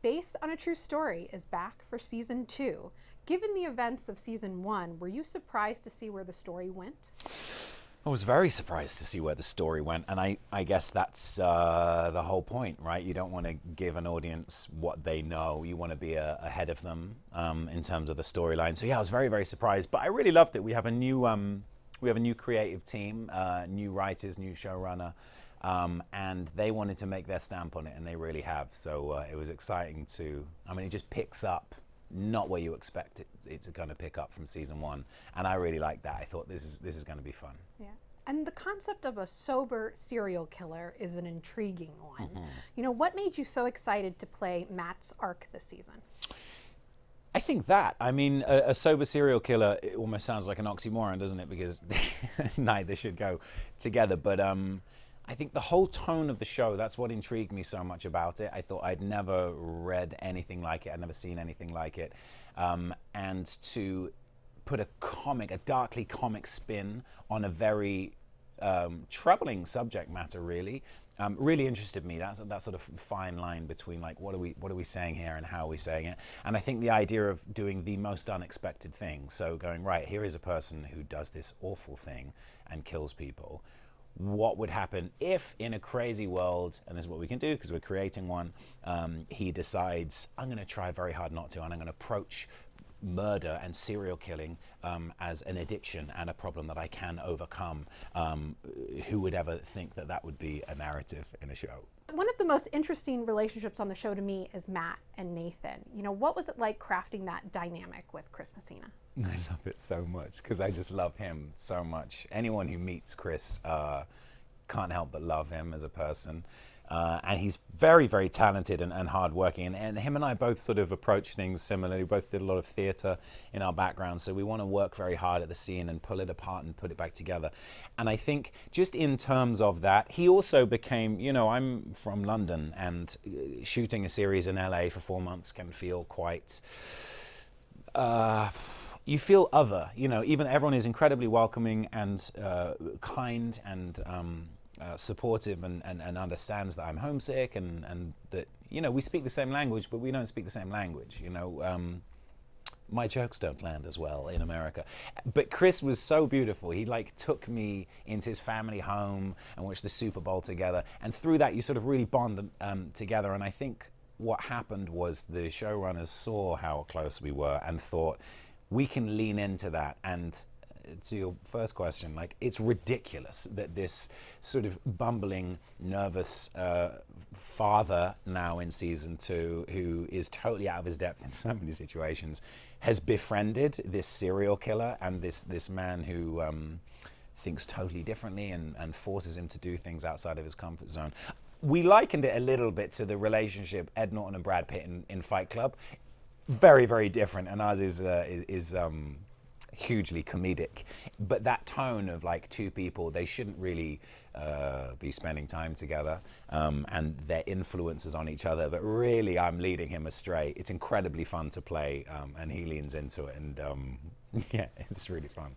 Based on a True Story is back for season 2. Given the events of season 1, were you surprised to see where the story went? I was very surprised to see where the story went, and I guess that's the whole point, right? You don't want to give an audience what they know. You want to be ahead of them in terms of the storyline. So yeah, I was very, very surprised, but I really loved it. We have a new creative team, new writers, new showrunner, and they wanted to make their stamp on it, and they really have. So it was exciting to. I mean, it just picks up. Not where you expect it to kind of pick up from season 1, and I really like that. I thought this is going to be fun. Yeah, and the concept of a sober serial killer is an intriguing one. Mm-hmm. You know, what made you so excited to play Matt's arc this season? I think that. I mean, a sober serial killer, it almost sounds like an oxymoron, doesn't it? Because neither should go together. But I think the whole tone of the show, that's what intrigued me so much about it. I thought I'd never read anything like it. I'd never seen anything like it. And to put a darkly comic spin on a very troubling subject matter, really interested me. That sort of fine line between like what are we saying here and how are we saying it. And I think the idea of doing the most unexpected thing, so going, right, here is a person who does this awful thing and kills people. What would happen if in a crazy world, and this is what we can do because we're creating one, he decides, I'm going to try very hard not to, and I'm going to approach murder and serial killing as an addiction and a problem that I can overcome. Who would ever think that that would be a narrative in a show? One of the most interesting relationships on the show to me is Matt and Nathan. You know, what was it like crafting that dynamic with Chris Messina? I love it so much because I just love him so much. Anyone who meets Chris can't help but love him as a person. And he's very, very talented and hardworking. And him and I both sort of approach things similarly. We both did a lot of theatre in our background. So we want to work very hard at the scene and pull it apart and put it back together. And I think just in terms of that, he also became, you know, I'm from London, and shooting a series in LA for 4 months can feel quite... you feel other, you know, even everyone is incredibly welcoming and kind and supportive and understands that I'm homesick and that, you know, we speak the same language, but we don't speak the same language, you know. My jokes don't land as well in America. But Chris was so beautiful. He like took me into his family home and watched the Super Bowl together. And through that, you sort of really bond together. And I think what happened was the showrunners saw how close we were and thought, we can lean into that. And to your first question, like, it's ridiculous that this sort of bumbling, nervous father now in season 2, who is totally out of his depth in so many situations, has befriended this serial killer and this man who thinks totally differently and forces him to do things outside of his comfort zone. We likened it a little bit to the relationship Ed Norton and Brad Pitt in Fight Club. Very, very different, and ours is hugely comedic, but that tone of like two people, they shouldn't really be spending time together, and their influences on each other, but really I'm leading him astray. It's incredibly fun to play, and he leans into it, and yeah, it's really fun.